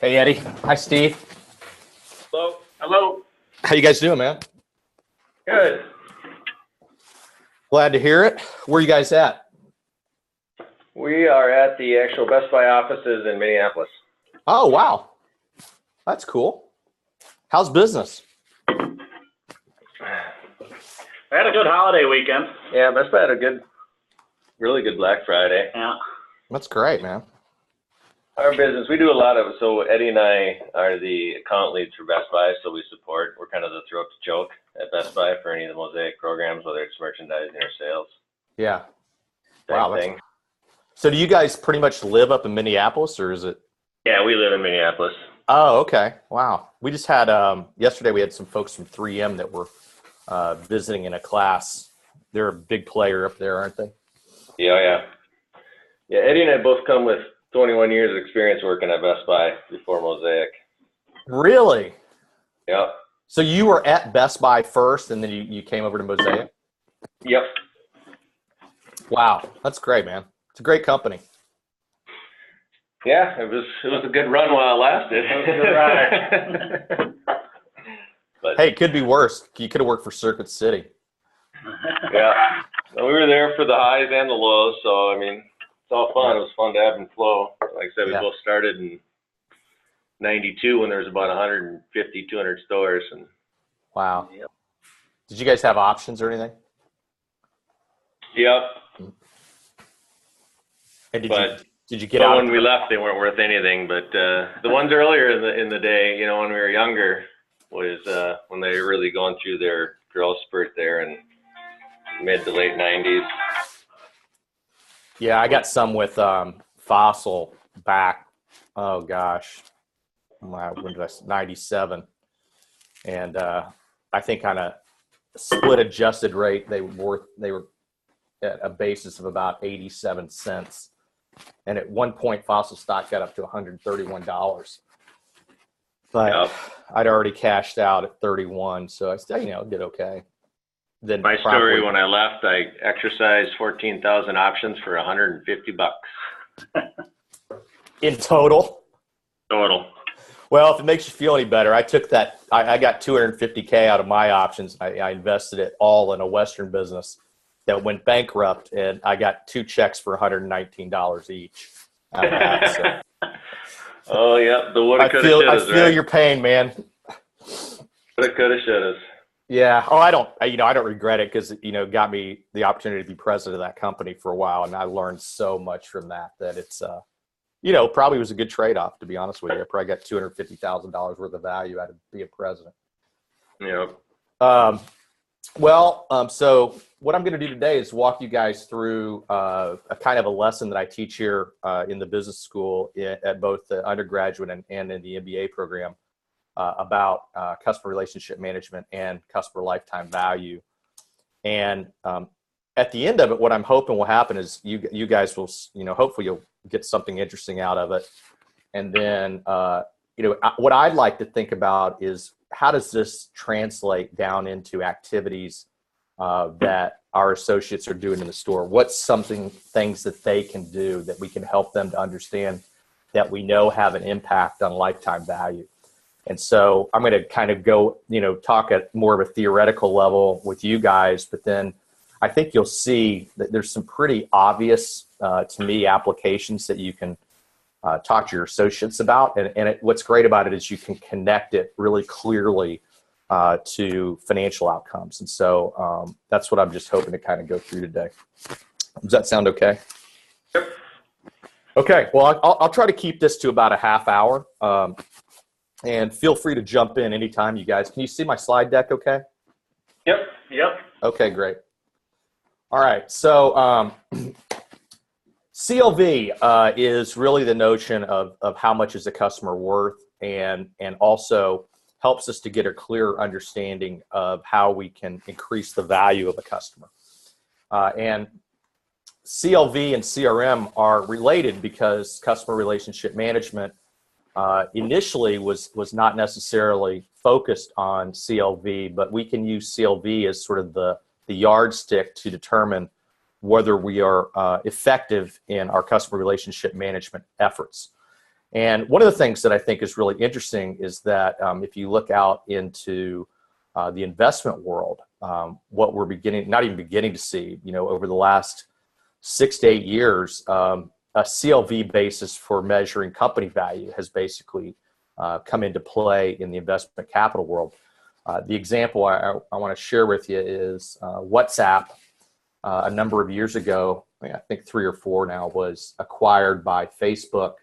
Hey, Eddie. Hi, Steve. Hello. Hello. How you guys doing, man? Good. Glad to hear it. Where are you guys at? We are at the actual Best Buy offices in Minneapolis. Oh, wow. That's cool. How's business? I had a good holiday weekend. Yeah, Best Buy had a really good Black Friday. Yeah. That's great, man. Our business, we do a lot of, so Eddie and I are the account leads for Best Buy, so we're kind of the throat to choke at Best Buy for any of the Mosaic programs, whether it's merchandising or sales. Yeah. Wow. Thing. So do you guys pretty much live up in Minneapolis, or is it? Yeah, we live in Minneapolis. Oh, okay. Wow. We just had, yesterday we had some folks from 3M that were visiting in a class. They're a big player up there, aren't they? Yeah. Yeah, Eddie and I both come with 21 years of experience working at Best Buy before Mosaic. Really? Yep. So you were at Best Buy first, and then you came over to Mosaic? Yep. Wow. That's great, man. It's a great company. Yeah, it was a good run while it lasted. It was a good ride. But hey, it could be worse. You could have worked for Circuit City. Yeah, we were there for the highs and the lows, so I mean, it's all fun. It was fun to ebb and flow. Like I said, we both started in '92 when there was about 150, 200 stores. And wow. Yep. Did you guys have options or anything? Yep. And did you get out? When we left, they weren't worth anything. But the ones earlier in the day, you know, when we were younger, was when they were really going through their growth spurt there in mid to late '90s. Yeah, I got some with Fossil back. Oh gosh, when did I? '97, and I think on a split adjusted rate, they were at a basis of about 87 cents. And at one point, Fossil stock got up to $131. But I'd already cashed out at 31, so I still, did okay. Then my story when I left, I exercised 14,000 options for $150. In total? Total. Well, if it makes you feel any better, I took that. I got $250K out of my options. I invested it all in a Western business that went bankrupt, and I got 2 checks for $119 each. Oh yeah, the woulda, coulda, shouldas. I feel your pain, man. Woulda, coulda, shouldas. Yeah. Oh, I don't regret it because it got me the opportunity to be president of that company for a while, and I learned so much from that it's probably was a good trade-off, to be honest with you. I probably got $250,000 worth of value out of being president. Yep. So what I'm going to do today is walk you guys through a kind of a lesson that I teach here in the business school at both the undergraduate and in the MBA program about customer relationship management and customer lifetime value. And at the end of it, what I'm hoping will happen is you guys will, hopefully you'll get something interesting out of it. And then, what I'd like to think about is how does this translate down into activities that our associates are doing in the store? What's things that they can do that we can help them to understand that we know have an impact on lifetime value? And so I'm going to kind of go, talk at more of a theoretical level with you guys, but then I think you'll see that there's some pretty obvious, to me, applications that you can talk to your associates about. And what's great about it is you can connect it really clearly to financial outcomes. And so that's what I'm just hoping to kind of go through today. Does that sound okay? Yep. Okay. Well, I'll try to keep this to about a half hour. And feel free to jump in anytime, you guys. Can you see my slide deck okay? Yep. Okay, great. All right. So CLV is really the notion of how much is a customer worth, and also helps us to get a clearer understanding of how we can increase the value of a customer. And CLV and CRM are related because customer relationship management initially was not necessarily focused on CLV, but we can use CLV as sort of the yardstick to determine whether we are effective in our customer relationship management efforts. And one of the things that I think is really interesting is that if you look out into the investment world, what we're not even beginning to see, over the last 6 to 8 years, a CLV basis for measuring company value has basically come into play in the investment capital world. The example I want to share with you is WhatsApp. A number of years ago, I think 3 or 4 now, was acquired by Facebook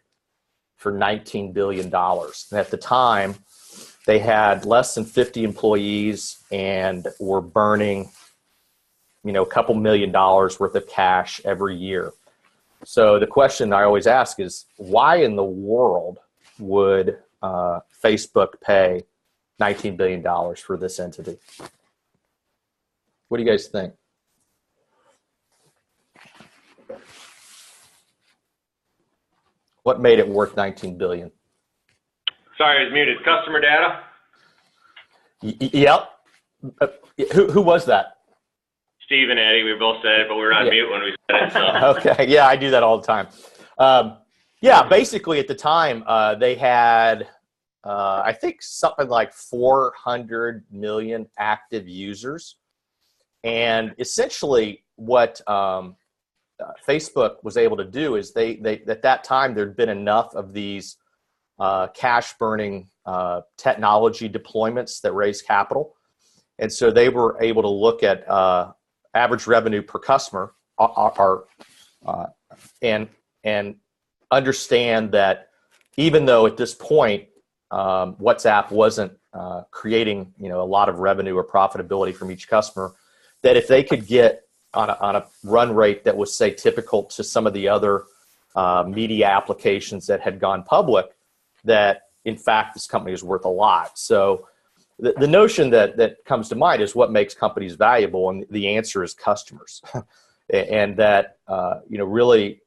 for $19 billion. And at the time, they had less than 50 employees and were burning, a couple $1 million worth of cash every year. So the question I always ask is, why in the world would Facebook pay $19 billion for this entity? What do you guys think? What made it worth $19 billion? Sorry, I was muted. Customer data? Yep. Who was that? Steve and Eddie, we both said it, but we were on mute when we said it. So. Okay, yeah, I do that all the time. Basically at the time, they had, I think, something like 400 million active users. And essentially what Facebook was able to do is they at that time, there'd been enough of these cash burning technology deployments that raise capital. And so they were able to look at average revenue per customer and understand that even though at this point WhatsApp wasn't creating a lot of revenue or profitability from each customer, that if they could get on a run rate that was, say, typical to some of the other media applications that had gone public, that in fact this company is worth a lot. So the notion that comes to mind is what makes companies valuable, and the answer is customers. And that really,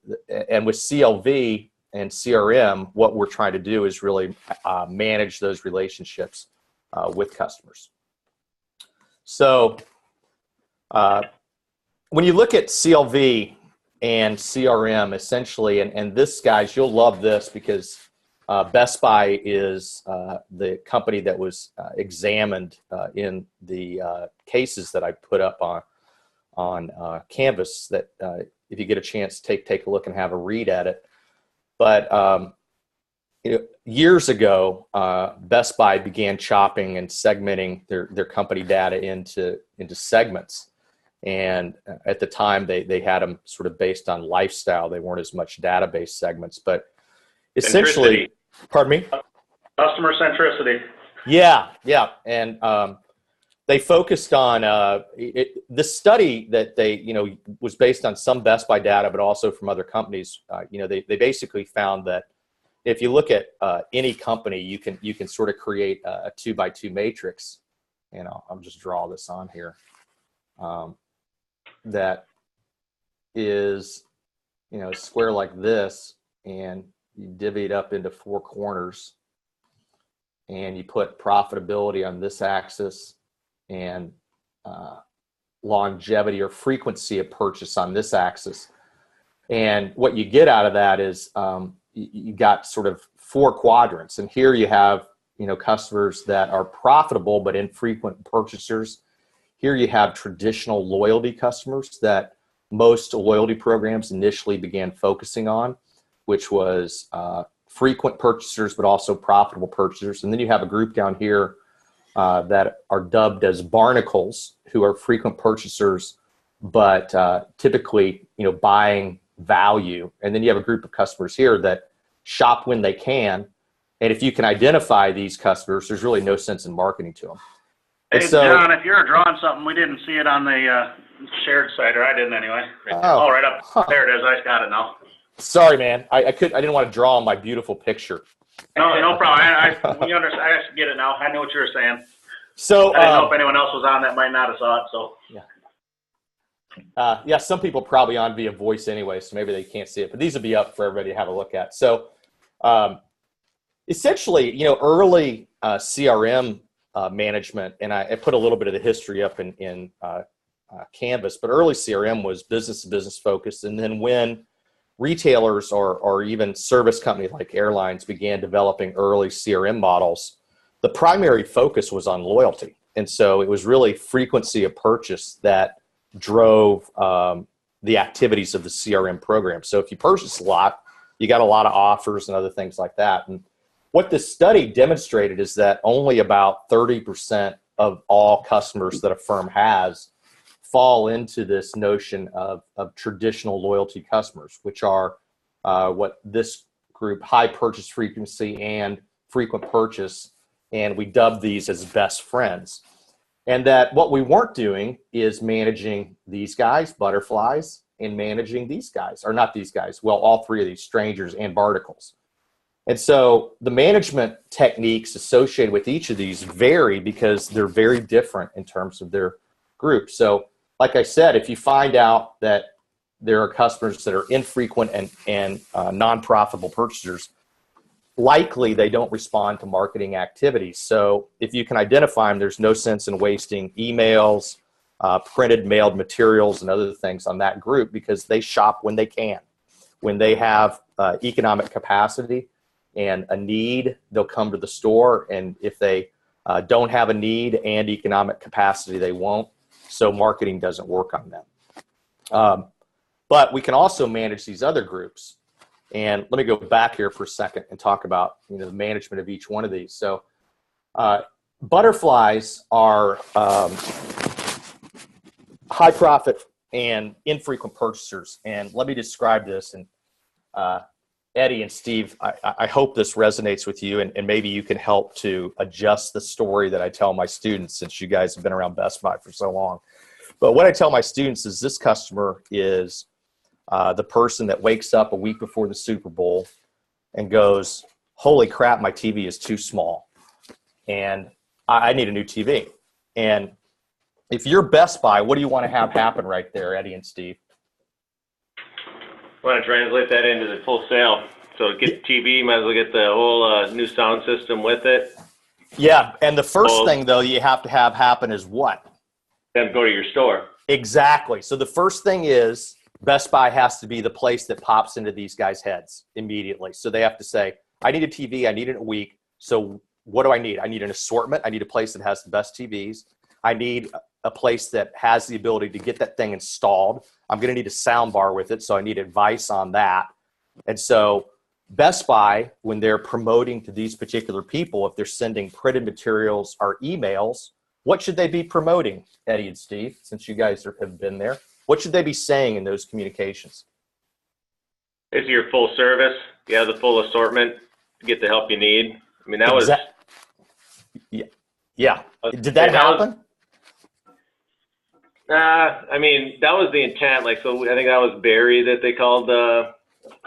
and with CLV and CRM, what we're trying to do is really manage those relationships with customers. So when you look at CLV and CRM, essentially, and this, guys, you'll love this because Best Buy is the company that was examined in the cases that I put up on Canvas, that if you get a chance, take a look and have a read at it. But years ago, Best Buy began chopping and segmenting their company data into segments. And at the time, they had them sort of based on lifestyle. They weren't as much database segments, but essentially, pardon me? Customer centricity. Yeah. And they focused on the study that they, was based on some Best Buy data, but also from other companies. They basically found that if you look at any company, you can sort of create a 2x2 matrix. I'll just draw this on here. That is, a square like this, and you divvy it up into 4 corners, and you put profitability on this axis and longevity or frequency of purchase on this axis. And what you get out of that is you got sort of 4 quadrants. And here you have, customers that are profitable but infrequent purchasers. Here you have traditional loyalty customers that most loyalty programs initially began focusing on, which was frequent purchasers, but also profitable purchasers. And then you have a group down here that are dubbed as barnacles, who are frequent purchasers, but typically, buying value. And then you have a group of customers here that shop when they can. And if you can identify these customers, there's really no sense in marketing to them. Hey, John, if you're drawing something, we didn't see it on the shared site, or I didn't anyway. Oh, right up. Huh. There it is. I got it now. Sorry, man. I didn't want to draw on my beautiful picture. No problem. We understand. I get it now. I knew what you were saying. So I didn't know if anyone else was on that might not have saw it. So yeah. Some people probably on via voice anyway, so maybe they can't see it. But these will be up for everybody to have a look at. So essentially, early CRM management, and I put a little bit of the history up in Canvas, but early CRM was business to business focused. And then when retailers or even service companies like airlines began developing early CRM models, the primary focus was on loyalty. And so it was really frequency of purchase that drove the activities of the CRM program. So if you purchase a lot, you got a lot of offers and other things like that. And what this study demonstrated is that only about 30% of all customers that a firm has fall into this notion of traditional loyalty customers, which are what this group, high purchase frequency and frequent purchase, and we dub these as best friends. And that what we weren't doing is managing these guys, butterflies, and managing these guys, or not these guys, well, all three of these, strangers and barnacles. And so the management techniques associated with each of these vary because they're very different in terms of their group. So like I said, if you find out that there are customers that are infrequent and non-profitable purchasers, likely they don't respond to marketing activities. So if you can identify them, there's no sense in wasting emails, printed mailed materials and other things on that group, because they shop when they can. When they have economic capacity and a need, they'll come to the store. And if they don't have a need and economic capacity, they won't. So marketing doesn't work on them. But we can also manage these other groups. And let me go back here for a second and talk about the management of each one of these. So butterflies are high profit and infrequent purchasers. And let me describe this. And Eddie and Steve, I hope this resonates with you, and maybe you can help to adjust the story that I tell my students, since you guys have been around Best Buy for so long. But what I tell my students is this customer is the person that wakes up a week before the Super Bowl and goes, holy crap, my TV is too small and I need a new TV. And if you're Best Buy, what do you want to have happen right there, Eddie and Steve? I want to translate that into the full sale. So get the TV, you might as well get the whole new sound system with it. Yeah, and the first thing, though, you have to have happen is what? Then go to your store. Exactly. So the first thing is Best Buy has to be the place that pops into these guys' heads immediately. So they have to say, I need a TV, I need it in a week. So what do I need? I need an assortment. I need a place that has the best TVs. I need a place that has the ability to get that thing installed. I'm going to need a sound bar with it, so I need advice on that. And so Best Buy, when they're promoting to these particular people, if they're sending printed materials or emails, what should they be promoting, Eddie and Steve, since you guys have been there? What should they be saying in those communications? It's your full service. You have the full assortment to get the help you need. I mean, that was... Yeah. Did that happen? I mean, that was the intent. Like, so I think that was Barry that they called the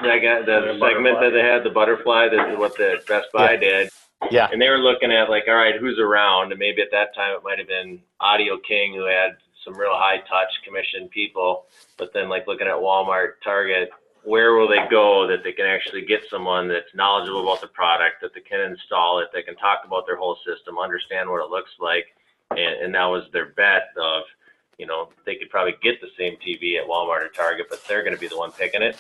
segment that they had, the butterfly, that what the Best Buy did. Yeah. And they were looking at like, all right, who's around? And maybe at that time it might have been Audio King, who had some real high touch commissioned people. But then like looking at Walmart, Target, where will they go that they can actually get someone that's knowledgeable about the product, that they can install it, they can talk about their whole system, understand what it looks like. And that was their bet of, they could probably get the same TV at Walmart or Target, but they're going to be the one picking it.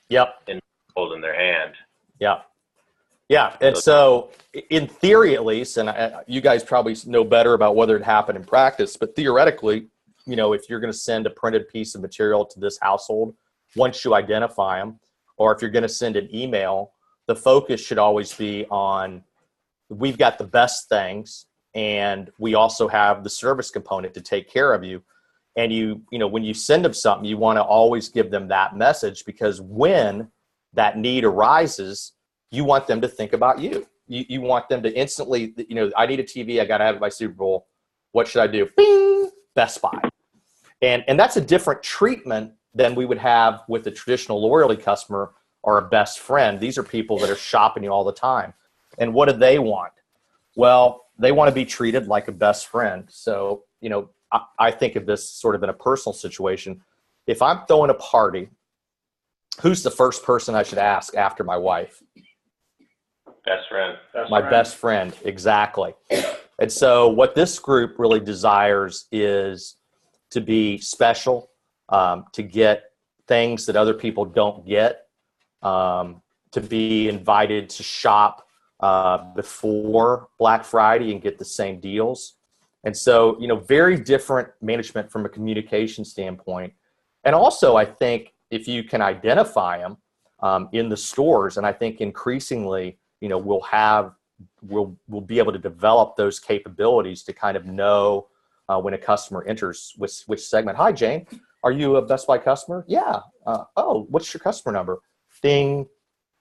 Yep. And holding their hand. Yeah. Yeah. And so in theory, at least, and you guys probably know better about whether it happened in practice, but theoretically, if you're going to send a printed piece of material to this household, once you identify them, or if you're going to send an email, the focus should always be on, we've got the best things, and we also have the service component to take care of you. And when you send them something, you want to always give them that message, because when that need arises, you want them to think about you. You want them to instantly, I need a TV, I got to have it by Super Bowl. What should I do? Bing! Best Buy. And that's a different treatment than we would have with a traditional loyalty customer or a best friend. These are people that are shopping you all the time. And what do they want? Well, they want to be treated like a best friend. So, I think of this sort of in a personal situation. If I'm throwing a party, who's the first person I should ask after my wife? Best friend. Best friend, exactly. And so what this group really desires is to be special, to get things that other people don't get, to be invited to shop before Black Friday and get the same deals. And so, very different management from a communication standpoint. And also, I think if you can identify them in the stores, and I think increasingly, we'll be able to develop those capabilities to kind of know when a customer enters which segment. Hi, Jane. Are you a Best Buy customer? Yeah. Oh, what's your customer number? Ding.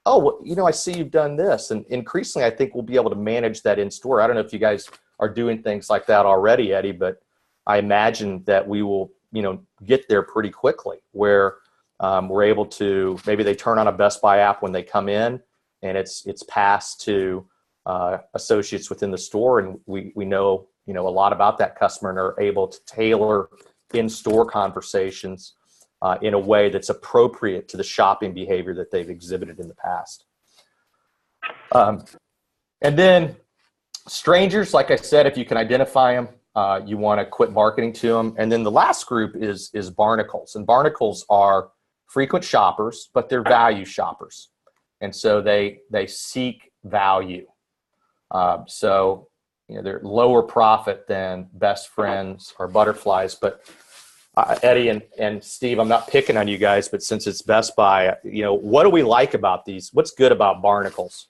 Oh, well, I see you've done this. And increasingly, I think we'll be able to manage that in store. I don't know if you guys are doing things like that already, Eddie, but I imagine that we will, get there pretty quickly where we're able to, maybe they turn on a Best Buy app when they come in and it's passed to associates within the store. And we know, a lot about that customer and are able to tailor in-store conversations in a way that's appropriate to the shopping behavior that they've exhibited in the past. And then strangers, like I said, if you can identify them, you want to quit marketing to them. And then the last group is barnacles. And barnacles are frequent shoppers, but they're value shoppers. And so they seek value. So, they're lower profit than Best Friends or Butterflies. But Eddie and Steve, I'm not picking on you guys, but since it's Best Buy, what do we like about these? What's good about barnacles?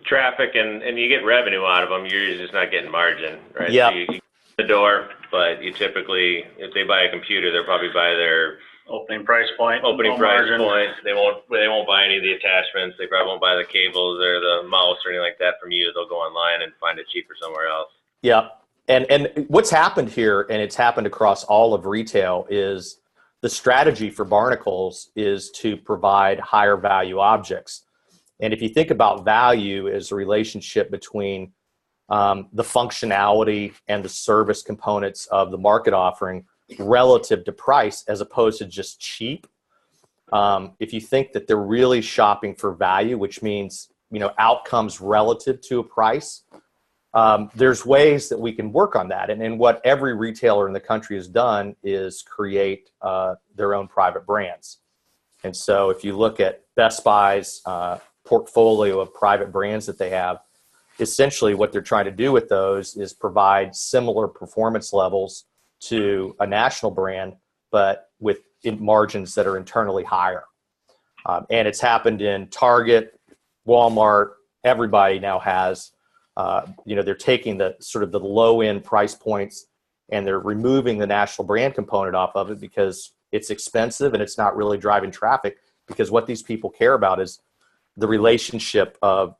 Traffic and you get revenue out of them. You're just not getting margin, right? Yeah. So you get the door, but you typically, if they buy a computer, they'll probably buy their Opening price point. They won't buy any of the attachments. They probably won't buy the cables or the mouse or anything like that from you. They'll go online and find it cheaper somewhere else. Yeah. And what's happened here, and it's happened across all of retail, is the strategy for barnacles is to provide higher value objects. And if you think about value as a relationship between the functionality and the service components of the market offering relative to price as opposed to just cheap, if you think that they're really shopping for value, which means outcomes relative to a price, there's ways that we can work on that. And what every retailer in the country has done is create their own private brands. And so if you look at Best Buy's portfolio of private brands that they have, essentially what they're trying to do with those is provide similar performance levels to a national brand, but with margins that are internally higher. And it's happened in Target, Walmart. Everybody now has, they're taking the sort of the low end price points and they're removing the national brand component off of it because it's expensive and it's not really driving traffic, because what these people care about is the relationship of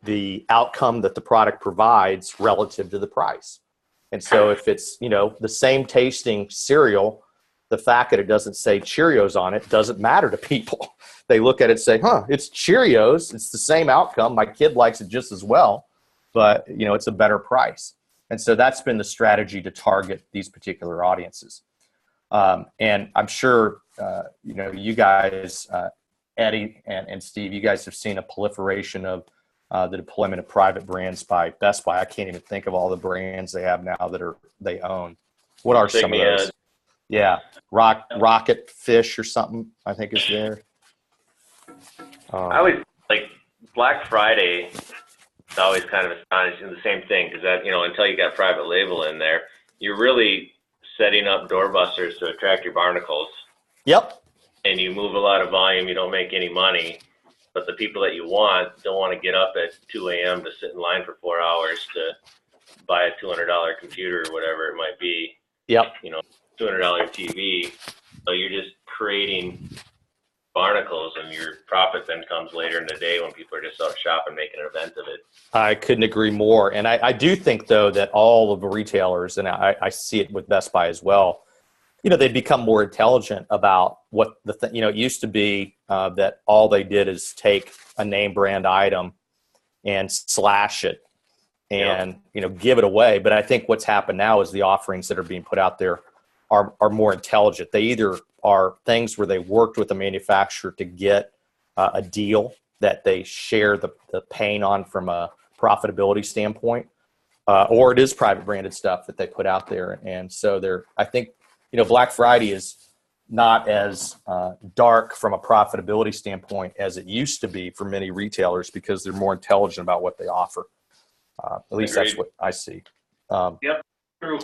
the outcome that the product provides relative to the price. And so if it's, the same tasting cereal, the fact that it doesn't say Cheerios on it doesn't matter to people. They look at it and say, it's Cheerios. It's the same outcome. My kid likes it just as well, but, it's a better price. And so that's been the strategy to target these particular audiences. And I'm sure, you guys, Eddie and Steve, you guys have seen a proliferation of the deployment of private brands by Best Buy. I can't even think of all the brands they have now that they own. What are some of those? Yeah, Rocket Fish or something, I think is there. I always Black Friday is always kind of astonishing. The same thing, because that until you got private label in there, you're really setting up doorbusters to attract your barnacles. Yep. And you move a lot of volume. You don't make any money. But the people that you want don't want to get up at 2 a.m. to sit in line for 4 hours to buy a $200 computer or whatever it might be. Yep. $200 TV. So you're just creating barnacles, and your profit then comes later in the day when people are just out shopping, making an event of it. I couldn't agree more. And I do think, though, that all of the retailers, and I see it with Best Buy as well, they've become more intelligent about what it used to be that all they did is take a name brand item and slash it and, give it away. But I think what's happened now is the offerings that are being put out there are more intelligent. They either are things where they worked with the manufacturer to get a deal that they share the pain on from a profitability standpoint, or it is private branded stuff that they put out there. And so I think, Black Friday is not as dark from a profitability standpoint as it used to be for many retailers because they're more intelligent about what they offer. At least Agreed. That's what I see. Yep, true.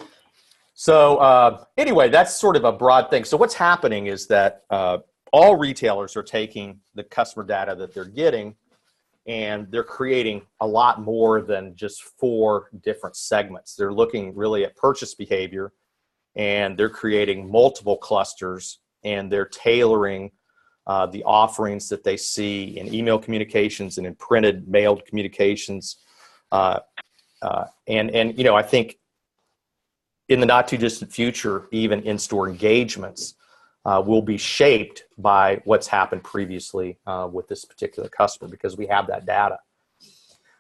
So anyway, that's sort of a broad thing. So what's happening is that all retailers are taking the customer data that they're getting, and they're creating a lot more than just 4 different segments. They're looking really at purchase behavior, and they're creating multiple clusters, and they're tailoring the offerings that they see in email communications and in printed mailed communications. And you know, I think in the not too distant future, even in-store engagements will be shaped by what's happened previously with this particular customer, because we have that data.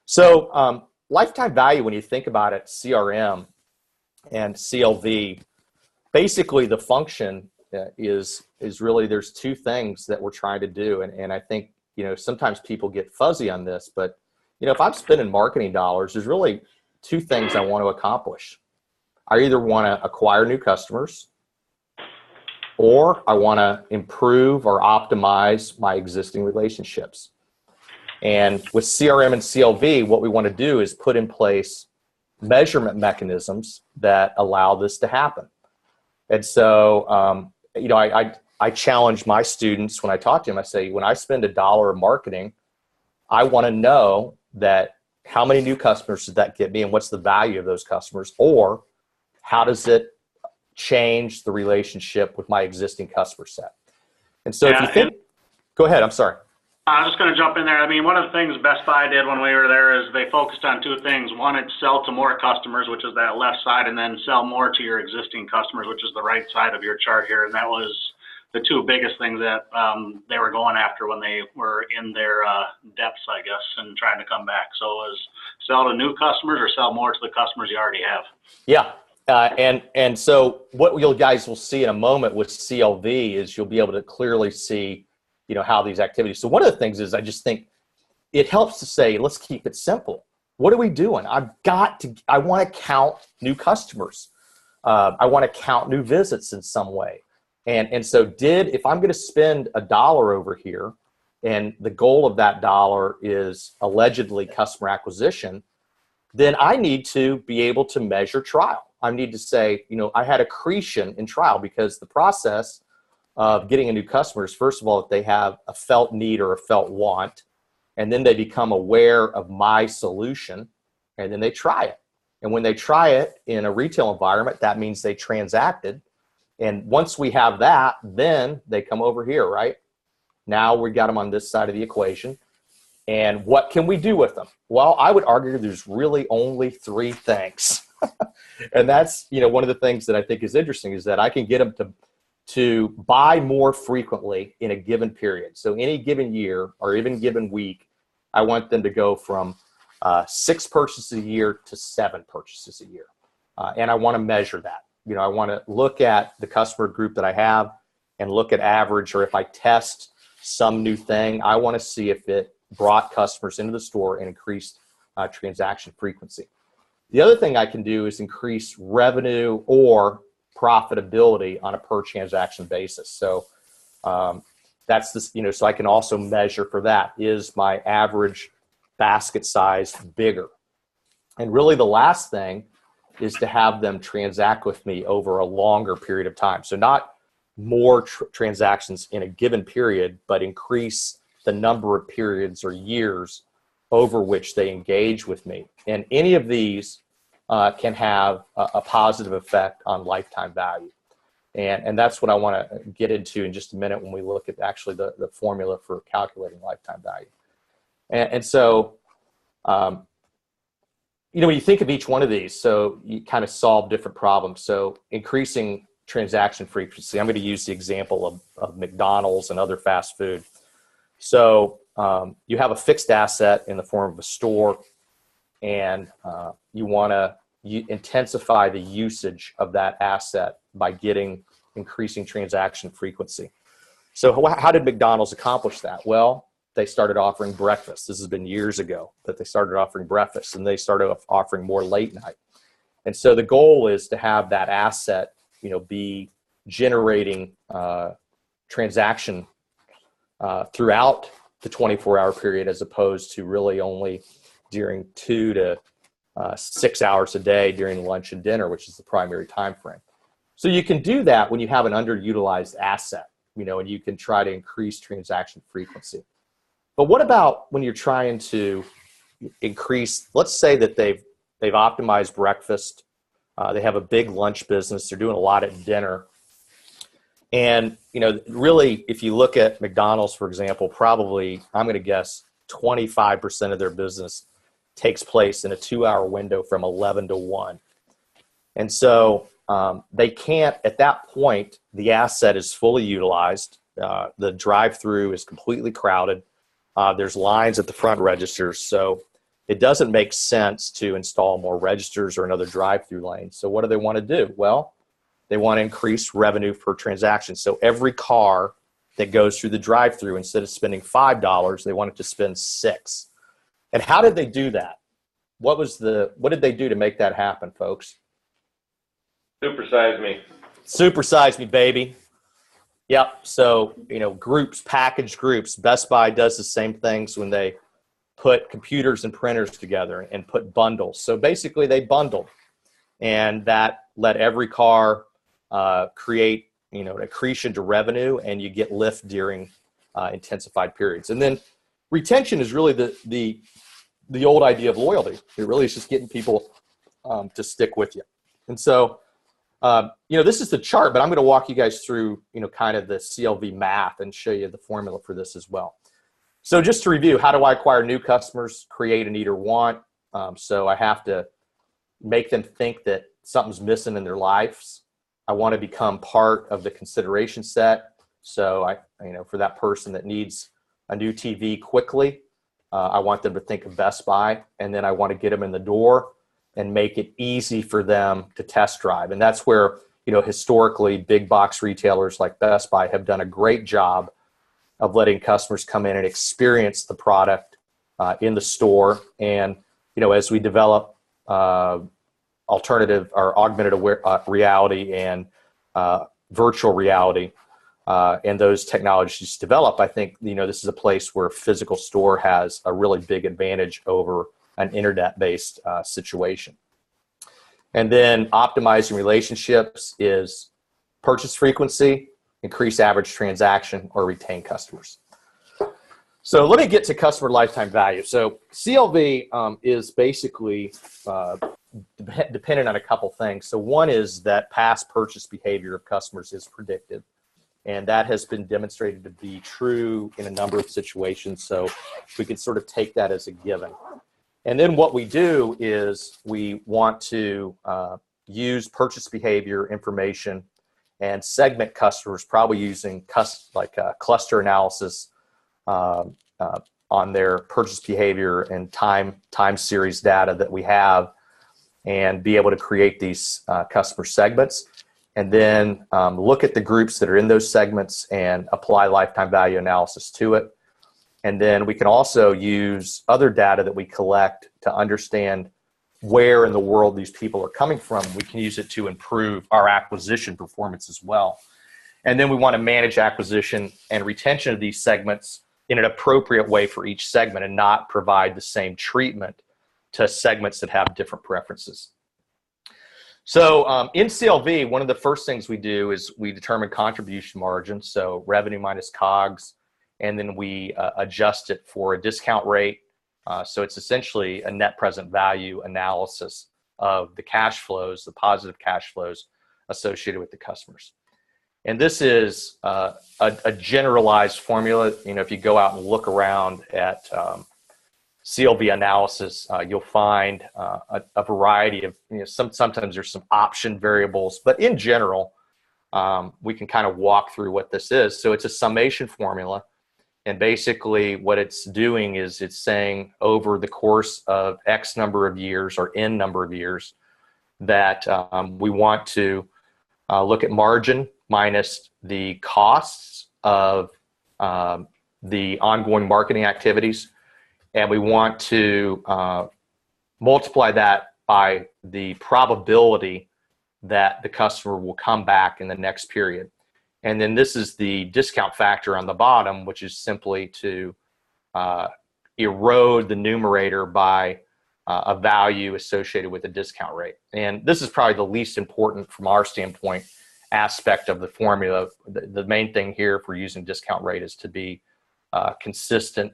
So lifetime value, when you think about it, CRM and CLV, basically the function is really, there's 2 things that we're trying to do. And I think, you know, sometimes people get fuzzy on this, but, you know, if I'm spending marketing dollars, there's really 2 things I want to accomplish. I either want to acquire new customers, or I want to improve or optimize my existing relationships. And with CRM and CLV, what we want to do is put in place measurement mechanisms that allow this to happen. And so, you know, I challenge my students when I talk to them. I say, when I spend $1 of marketing, I want to know that how many new customers did that get me, and what's the value of those customers, or how does it change the relationship with my existing customer set? And so if you think, go ahead, I'm sorry. I was just going to jump in there. I mean, one of the things Best Buy did when we were there is they focused on 2 things. One, it's sell to more customers, which is that left side, and then sell more to your existing customers, which is the right side of your chart here. And that was the 2 biggest things that they were going after when they were in their depths, I guess, and trying to come back. So it was sell to new customers or sell more to the customers you already have. Yeah. And so what you guys will see in a moment with CLV is you'll be able to clearly see, you know, how these activities. So one of the things is, I just think it helps to say, let's keep it simple. What are we doing? I want to count new customers. I want to count new visits in some way. And so if I'm going to spend $1 over here, and the goal of that $1 is allegedly customer acquisition, then I need to be able to measure trial. I need to say, you know, I had accretion in trial, because the process of getting a new customer is, first of all, that they have a felt need or a felt want, and then they become aware of my solution, and then they try it. And when they try it in a retail environment, that means they transacted. And once we have that, then they come over here, right? Now we got them on this side of the equation. And what can we do with them? Well, I would argue there's really only 3 things. And that's, you know, one of the things that I think is interesting is that I can get them to buy more frequently in a given period. So any given year or even given week, I want them to go from 6 purchases a year to 7 purchases a year. And I want to measure that. You know, I want to look at the customer group that I have and look at average, or if I test some new thing, I want to see if it brought customers into the store and increased transaction frequency. The other thing I can do is increase revenue or profitability on a per transaction basis. So that's this, you know, so I can also measure for that. Is my average basket size bigger? And really the last thing is to have them transact with me over a longer period of time. So not more transactions in a given period, but increase the number of periods or years over which they engage with me. And any of these can have a positive effect on lifetime value. And that's what I want to get into in just a minute when we look at actually the formula for calculating lifetime value. And so, you know, when you think of each one of these, so you kind of solve different problems. So increasing transaction frequency, I'm going to use the example of McDonald's and other fast food. So you have a fixed asset in the form of a store, and you want to intensify the usage of that asset by increasing transaction frequency. So how did McDonald's accomplish that? Well, they started offering breakfast. This has been years ago that they started offering breakfast, and they started offering more late night. And so the goal is to have that asset, you know, be generating transaction throughout the 24-hour period, as opposed to really only during 2 to 6 hours a day during lunch and dinner, which is the primary time frame. So you can do that when you have an underutilized asset, and you can try to increase transaction frequency. But what about when you're trying to increase, let's say that they've optimized breakfast, they have a big lunch business, they're doing a lot at dinner. And, really, if you look at McDonald's, for example, probably, I'm going to guess 25% of their business takes place in a 2-hour window from 11 to 1. And so they can't, at that point, the asset is fully utilized. The drive-through is completely crowded. There's lines at the front registers. So it doesn't make sense to install more registers or another drive-through lane. So what do they want to do? Well, they want to increase revenue per transaction. So every car that goes through the drive-through, instead of spending $5, they want it to spend $6. And how did they do that? What did they do to make that happen, folks? Supersize me. Supersize me, baby. Yep. So, groups, package groups. Best Buy does the same things when they put computers and printers together and put bundles. So basically they bundled, and that let every car create, accretion to revenue, and you get lift during intensified periods. And then retention is really the old idea of loyalty. It really is just getting people to stick with you. And so, this is the chart, but I'm going to walk you guys through, kind of the CLV math and show you the formula for this as well. So just to review, how do I acquire new customers? Create a need or want. So I have to make them think that something's missing in their lives. I want to become part of the consideration set. So for that person that needs a new TV quickly, I want them to think of Best Buy, and then I want to get them in the door and make it easy for them to test drive. And that's where, historically, big box retailers like Best Buy have done a great job of letting customers come in and experience the product in the store. And, as we develop alternative or augmented reality and virtual reality, and those technologies develop, I think, this is a place where a physical store has a really big advantage over an internet-based situation. And then optimizing relationships is purchase frequency, increase average transaction, or retain customers. So let me get to customer lifetime value. So CLV is basically dependent on a couple things. So one is that past purchase behavior of customers is predictive, and that has been demonstrated to be true in a number of situations. So we can sort of take that as a given. And then what we do is we want to use purchase behavior information and segment customers, probably using cluster analysis on their purchase behavior and time series data that we have, and be able to create these customer segments, and then look at the groups that are in those segments and apply lifetime value analysis to it. And then we can also use other data that we collect to understand where in the world these people are coming from. We can use it to improve our acquisition performance as well. And then we want to manage acquisition and retention of these segments in an appropriate way for each segment, and not provide the same treatment to segments that have different preferences. So in CLV, one of the first things we do is we determine contribution margin, so revenue minus COGS, and then we adjust it for a discount rate. So it's essentially a net present value analysis of the cash flows, the positive cash flows associated with the customers. And this is a generalized formula. If you go out and look around at CLV analysis, you'll find a variety of, sometimes there's some option variables, but in general, we can kind of walk through what this is. So it's a summation formula. And basically what it's doing is it's saying over the course of X number of years or N number of years that we want to look at margin minus the costs of the ongoing marketing activities. And we want to multiply that by the probability that the customer will come back in the next period. And then this is the discount factor on the bottom, which is simply to erode the numerator by a value associated with the discount rate. And this is probably the least important from our standpoint aspect of the formula. The main thing here for using discount rate is to be consistent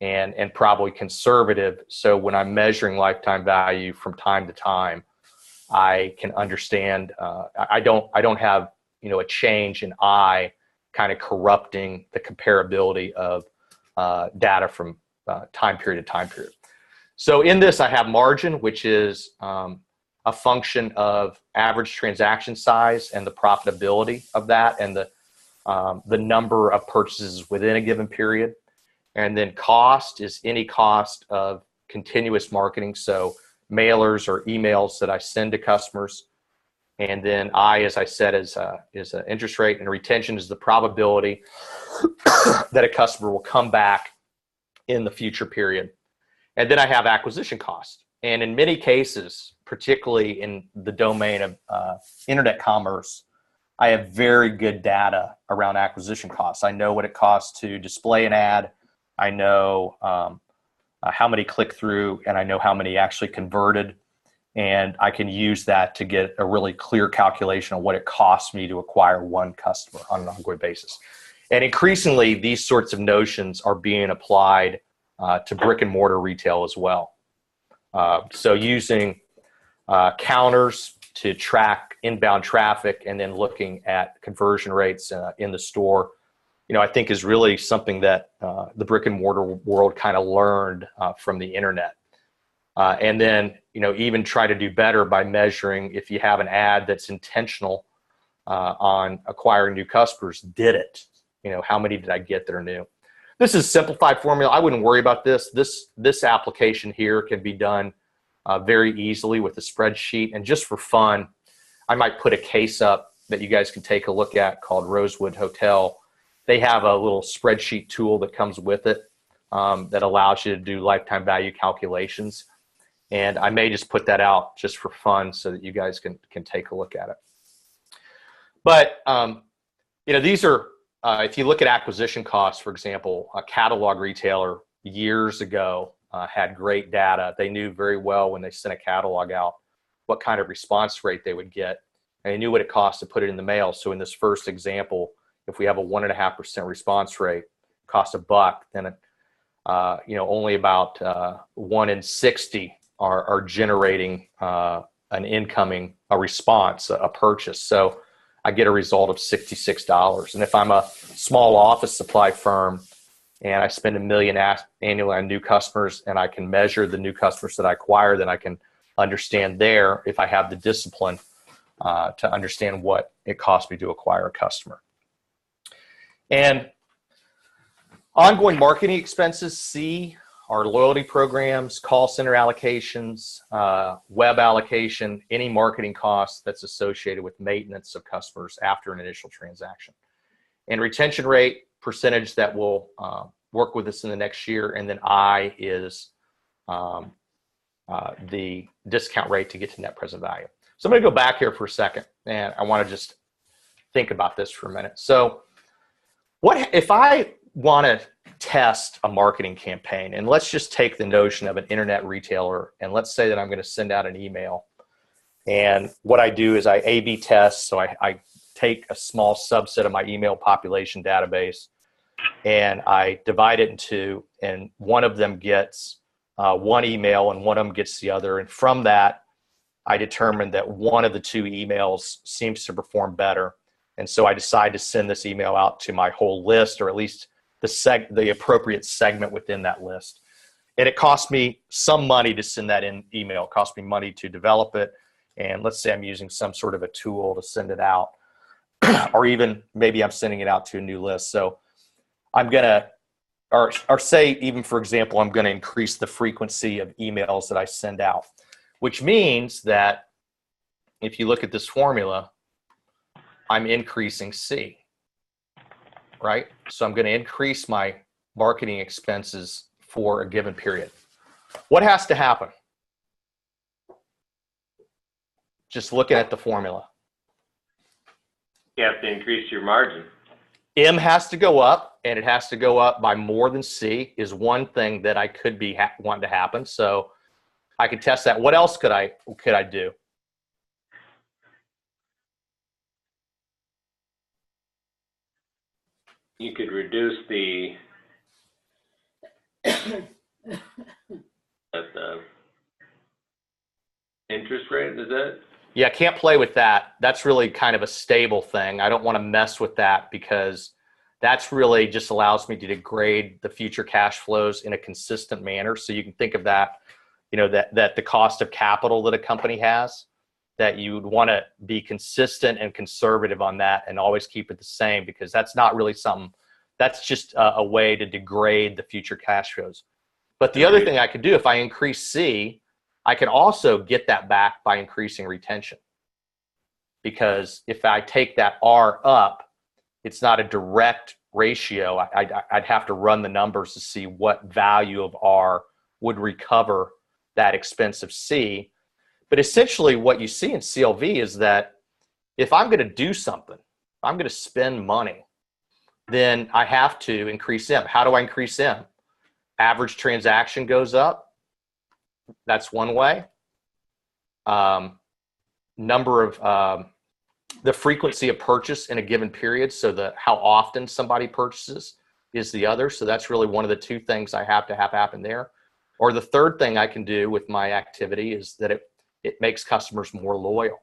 and probably conservative. So when I'm measuring lifetime value from time to time, I can understand, I don't have, a change in I kind of corrupting the comparability of data from time period to time period. So in this, I have margin, which is a function of average transaction size and the profitability of that, and the number of purchases within a given period. And then cost is any cost of continuous marketing, so mailers or emails that I send to customers. And then I, as I said, is an interest rate, and retention is the probability that a customer will come back in the future period. And then I have acquisition cost. And in many cases, particularly in the domain of internet commerce, I have very good data around acquisition costs. I know what it costs to display an ad. I know how many click through, and I know how many actually converted. And I can use that to get a really clear calculation of what it costs me to acquire one customer on an ongoing basis. And increasingly, these sorts of notions are being applied to brick and mortar retail as well. So using counters to track inbound traffic and then looking at conversion rates in the store, I think is really something that the brick and mortar world kind of learned from the internet. And then, even try to do better by measuring if you have an ad that's intentional on acquiring new customers, did it? How many did I get that are new? This is a simplified formula. I wouldn't worry about this. This application here can be done very easily with a spreadsheet. And just for fun, I might put a case up that you guys can take a look at called Rosewood Hotel. They have a little spreadsheet tool that comes with it that allows you to do lifetime value calculations. And I may just put that out just for fun so that you guys can take a look at it. But, these are, if you look at acquisition costs, for example, a catalog retailer years ago had great data. They knew very well when they sent a catalog out what kind of response rate they would get. And they knew what it cost to put it in the mail. So in this first example, if we have a 1.5% response rate, cost $1, then only about 1 in 60 are generating an incoming response, a purchase. So I get a result of $66. And if I'm a small office supply firm and I spend $1 million annually on new customers, and I can measure the new customers that I acquire, then I can understand there, if I have the discipline to understand what it costs me to acquire a customer. And ongoing marketing expenses, C, our loyalty programs, call center allocations, web allocation, any marketing costs that's associated with maintenance of customers after an initial transaction. And retention rate, percentage that will work with us in the next year. And then I is the discount rate to get to net present value. So I'm going to go back here for a second, and I want to just think about this for a minute. So what if I want to test a marketing campaign, and let's just take the notion of an internet retailer, and let's say that I'm going to send out an email, and what I do is I A/B test. So I take a small subset of my email population database and I divide it in two, and one of them gets one email and one of them gets the other, and from that I determined that one of the two emails seems to perform better, and so I decide to send this email out to my whole list, or at least the appropriate segment within that list. And it cost me some money to send that email. It cost me money to develop it. And let's say I'm using some sort of a tool to send it out, or even maybe I'm sending it out to a new list. So I'm going to, or say even, for example, I'm going to increase the frequency of emails that I send out, which means that if you look at this formula, I'm increasing C. Right? So I'm going to increase my marketing expenses for a given period. What has to happen? Just looking at the formula. You have to increase your margin. M has to go up, and it has to go up by more than C is one thing that I could be wanting to happen. So I could test that. What else could I do? You could reduce the interest rate, is that? Yeah, I can't play with that. That's really kind of a stable thing. I don't want to mess with that because that's really just allows me to degrade the future cash flows in a consistent manner. So you can think of that, that the cost of capital that a company has, that you would want to be consistent and conservative on that and always keep it the same, because that's not really something, that's just a way to degrade the future cash flows. But the other thing I could do, if I increase C, I can also get that back by increasing retention. Because if I take that R up, it's not a direct ratio. I'd have to run the numbers to see what value of R would recover that expense of C. But essentially what you see in CLV is that if I'm going to do something, I'm going to spend money, then I have to increase M. How do I increase M? Average transaction goes up. That's one way. Number of the frequency of purchase in a given period, so how often somebody purchases is the other. So that's really one of the two things I have to have happen there. Or the third thing I can do with my activity is that it makes customers more loyal.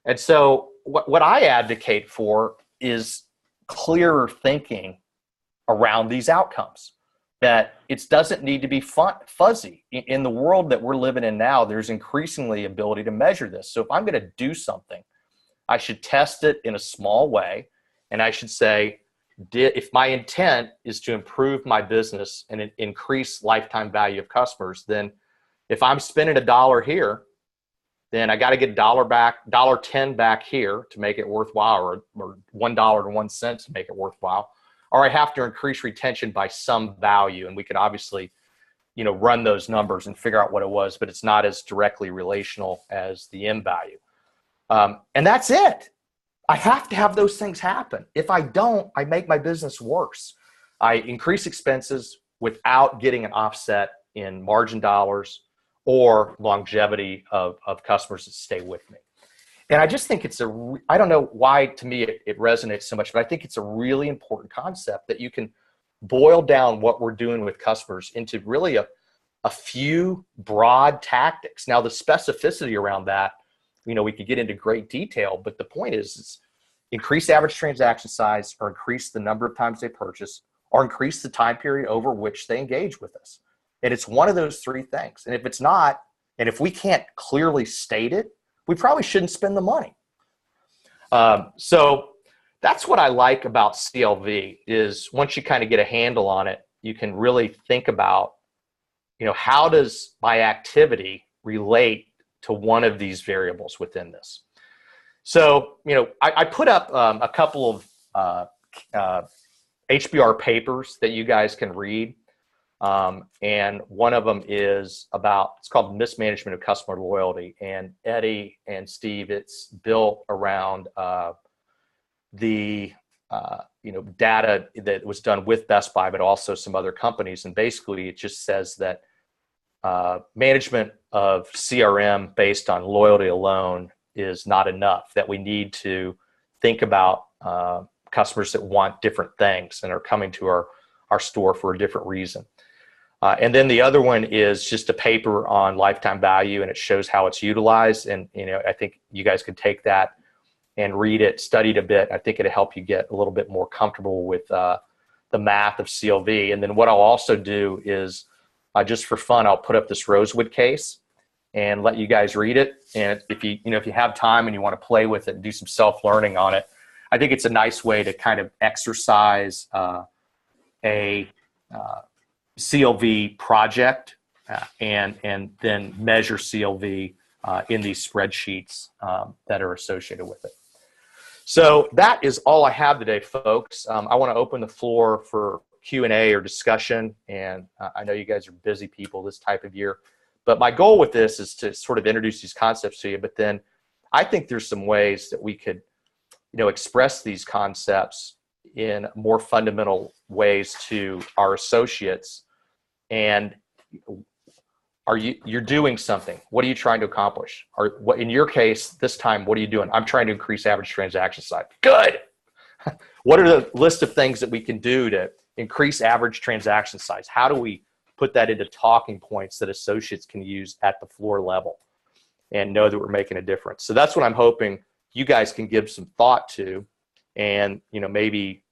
And so what I advocate for is clearer thinking around these outcomes. That it doesn't need to be fuzzy. In the world that we're living in now, there's increasingly ability to measure this. So if I'm going to do something, I should test it in a small way. And I should say, if my intent is to improve my business and increase lifetime value of customers, then if I'm spending $1 here, then I got to get $1.10 back here to make it worthwhile, or $1.01 to make it worthwhile. Or I have to increase retention by some value. And we could obviously, run those numbers and figure out what it was, but it's not as directly relational as the M value. And that's it. I have to have those things happen. If I don't, I make my business worse. I increase expenses without getting an offset in margin dollars or longevity of customers that stay with me. And I just think I don't know why to me it resonates so much, but I think it's a really important concept that you can boil down what we're doing with customers into really a few broad tactics. Now, the specificity around that, we could get into great detail, but the point is increase average transaction size, or increase the number of times they purchase, or increase the time period over which they engage with us. And it's one of those three things. And if it's not, and if we can't clearly state it, we probably shouldn't spend the money. So that's what I like about CLV is once you kind of get a handle on it, you can really think about, how does my activity relate to one of these variables within this? So, I put up a couple of HBR papers that you guys can read. And one of them is it's called Mismanagement of Customer Loyalty. And Eddie and Steve, it's built around the data that was done with Best Buy, but also some other companies. And basically, it just says that management of CRM based on loyalty alone is not enough, that we need to think about customers that want different things and are coming to our store for a different reason. And then the other one is just a paper on lifetime value, and it shows how it's utilized. And, I think you guys could take that and read it, study it a bit. I think it'll help you get a little bit more comfortable with the math of CLV. And then what I'll also do is, just for fun, I'll put up this Rosewood case and let you guys read it. And if you have time and you want to play with it and do some self-learning on it, I think it's a nice way to kind of exercise a CLV project and then measure CLV in these spreadsheets that are associated with it. So that is all I have today, folks. I want to open the floor for Q&A or discussion, and I know you guys are busy people this type of year, but my goal with this is to sort of introduce these concepts to you, but then I think there's some ways that we could, express these concepts in more fundamental ways to our associates. And you're doing something. What are you trying to accomplish? Or what, in your case, this time, what are you doing? I'm trying to increase average transaction size. Good. What are the list of things that we can do to increase average transaction size? How do we put that into talking points that associates can use at the floor level and know that we're making a difference? So that's what I'm hoping you guys can give some thought to, and maybe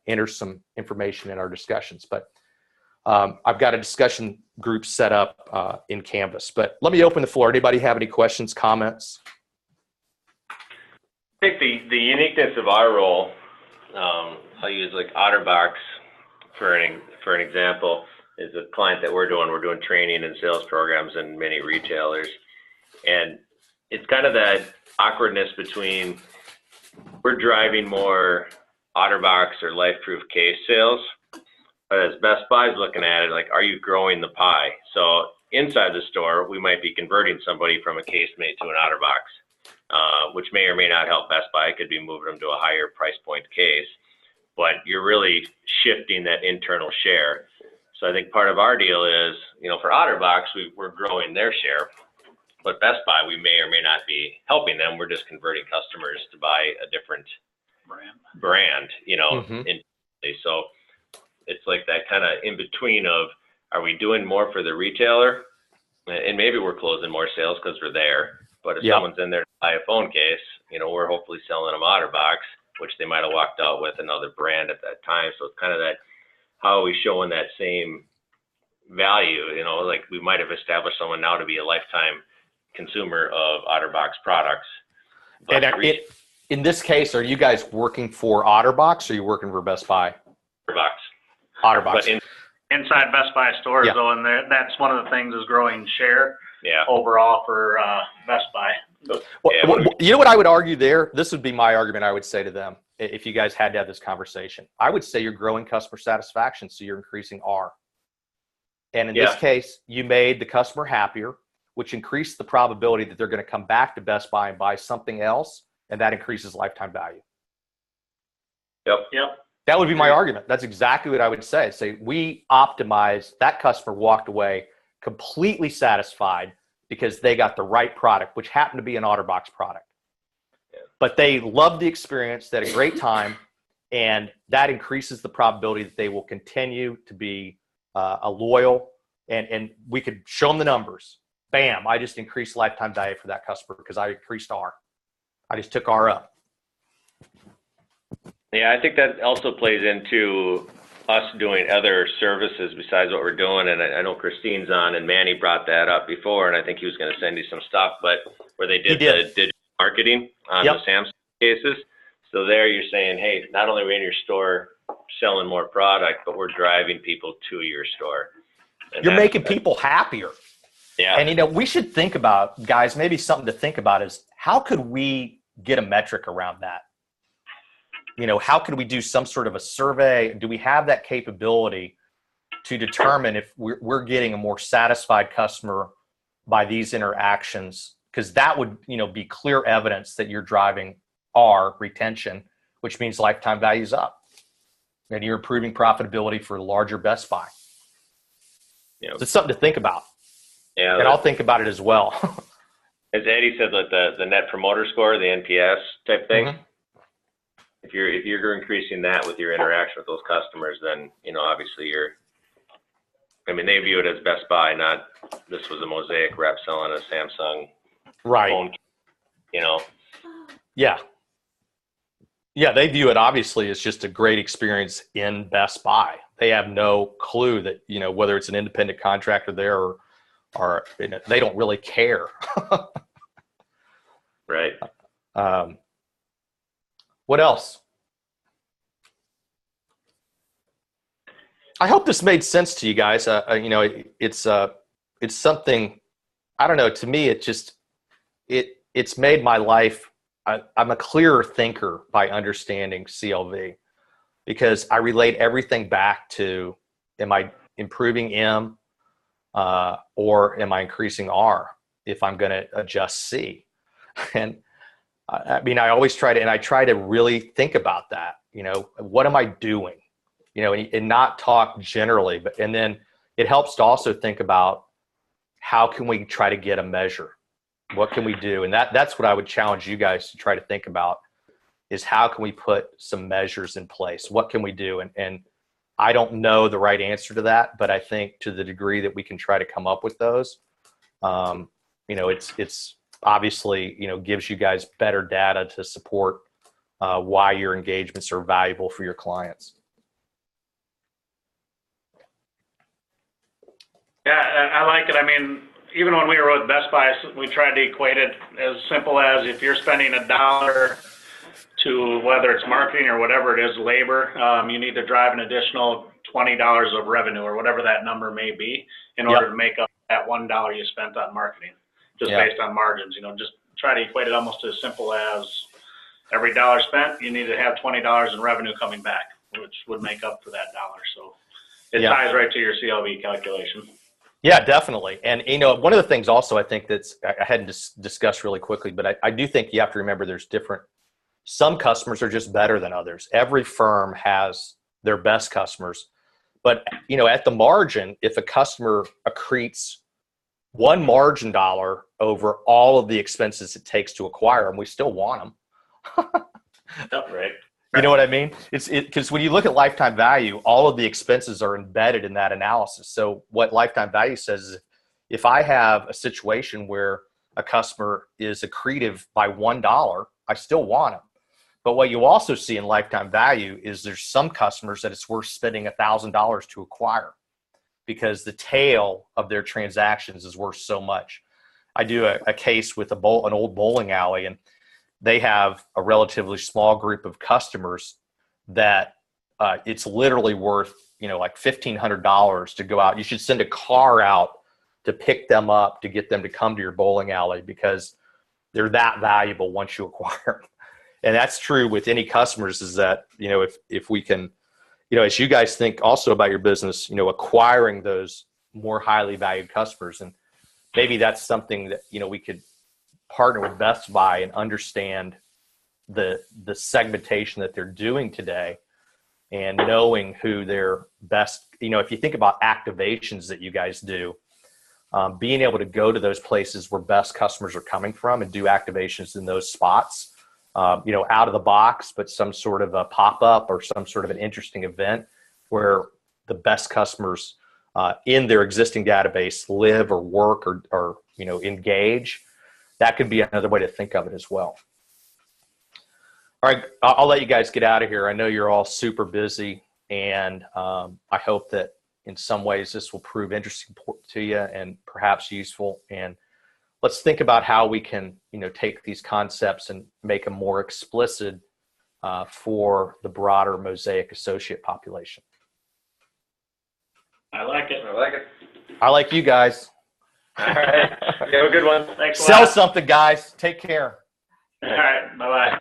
enter some information in our discussions. But I've got a discussion group set up in Canvas. But let me open the floor. Anybody have any questions, comments? I think the uniqueness of our role, I'll use like OtterBox for an example, is a client that we're doing training and sales programs in many retailers. And it's kind of that awkwardness between we're driving more OtterBox or LifeProof case sales, but as Best Buy's looking at it, like, are you growing the pie? So inside the store, we might be converting somebody from a casemate to an OtterBox, which may or may not help Best Buy. It could be moving them to a higher price point case, but you're really shifting that internal share. So I think part of our deal is, for OtterBox, we're growing their share, but Best Buy, we may or may not be helping them. We're just converting customers to buy a different brand, So it's like that kind of in between of, are we doing more for the retailer? And maybe we're closing more sales because we're there. But if someone's in there to buy a phone case, we're hopefully selling them OtterBox, which they might have walked out with another brand at that time. So it's kind of that, how are we showing that same value? Like we might have established someone now to be a lifetime consumer of OtterBox products. And in this case, are you guys working for OtterBox or are you working for Best Buy? OtterBox. But inside Best Buy stores, though, and that's one of the things is growing share overall for Best Buy. You know what I would argue there? This would be my argument I would say to them if you guys had to have this conversation. I would say you're growing customer satisfaction, so you're increasing R. And in this case, you made the customer happier, which increased the probability that they're going to come back to Best Buy and buy something else, and that increases lifetime value. Yep. That would be my argument. That's exactly what I would say. Say we optimized, that customer walked away completely satisfied because they got the right product, which happened to be an OtterBox product. But they loved the experience, they had a great time, and that increases the probability that they will continue to be a loyal, and we could show them the numbers. Bam, I just increased lifetime value for that customer because I increased R. I just took R up. Yeah, I think that also plays into us doing other services besides what we're doing. And I know Christine's on, and Manny brought that up before, and I think he was going to send you some stuff, but where they did the digital marketing on the Samsung cases. So there you're saying, hey, not only are we in your store selling more product, but we're driving people to your store. And you're making people happier. Yeah. And, we should think about, guys, maybe something to think about is how could we get a metric around that? How could we do some sort of a survey? Do we have that capability to determine if we're getting a more satisfied customer by these interactions? Because that would, be clear evidence that you're driving R, retention, which means lifetime value's up. And you're improving profitability for larger Best Buy. So it's something to think about. Yeah, and I'll think about it as well. As Eddie said, like the Net Promoter Score, the NPS type thing. Mm-hmm. If you're increasing that with your interaction with those customers, then obviously they view it as Best Buy, not this was a Mosaic rep selling a Samsung phone. Yeah, they view it obviously as just a great experience in Best Buy. They have no clue that whether it's an independent contractor there or they don't really care. Right. What else? I hope this made sense to you guys. It's something, I don't know, to me, it's made my life, I'm a clearer thinker by understanding CLV because I relate everything back to, am I improving M or am I increasing R if I'm going to adjust C? And I mean, I always try to, and I try to really think about that, what am I doing, and not talk generally, and then it helps to also think about how can we try to get a measure? What can we do? And that's what I would challenge you guys to try to think about is how can we put some measures in place? What can we do? And I don't know the right answer to that, but I think to the degree that we can try to come up with those, it's obviously, gives you guys better data to support why your engagements are valuable for your clients. Yeah, I like it. I mean, even when we were with Best Buy, we tried to equate it as simple as if you're spending $1 to whether it's marketing or whatever it is, labor, you need to drive an additional $20 of revenue or whatever that number may be in order to make up that $1 you spent on marketing, just based on margins. Just try to equate it almost as simple as every dollar spent, you need to have $20 in revenue coming back, which would make up for that dollar. So it ties right to your CLV calculation. Yeah, definitely. And, one of the things also I think I hadn't discussed really quickly, but I do think you have to remember there's some customers are just better than others. Every firm has their best customers. But, at the margin, if a customer accretes one margin dollar over all of the expenses it takes to acquire them, we still want them. Right. You know what I mean? It's because when you look at lifetime value, all of the expenses are embedded in that analysis. So what lifetime value says is if I have a situation where a customer is accretive by $1, I still want them. But what you also see in lifetime value is there's some customers that it's worth spending $1,000 to acquire because the tail of their transactions is worth so much. I do a case with an old bowling alley, and they have a relatively small group of customers that it's literally worth, like $1,500 to go out. You should send a car out to pick them up to get them to come to your bowling alley because they're that valuable once you acquire them. And that's true with any customers is that, if we can, as you guys think also about your business, acquiring those more highly valued customers. And maybe that's something that, we could partner with Best Buy and understand the segmentation that they're doing today and knowing who their best, if you think about activations that you guys do, being able to go to those places where best customers are coming from and do activations in those spots, out of the box, but some sort of a pop-up or some sort of an interesting event where the best customers in their existing database live or work or engage. That could be another way to think of it as well. All right, I'll let you guys get out of here. I know you're all super busy, and I hope that in some ways this will prove interesting to you and perhaps useful. And let's think about how we can, take these concepts and make them more explicit for the broader Mosaic associate population. I like it. I like you guys. All right. You have a good one. Thanks a lot. Sell something, guys. Take care. All right. Bye-bye.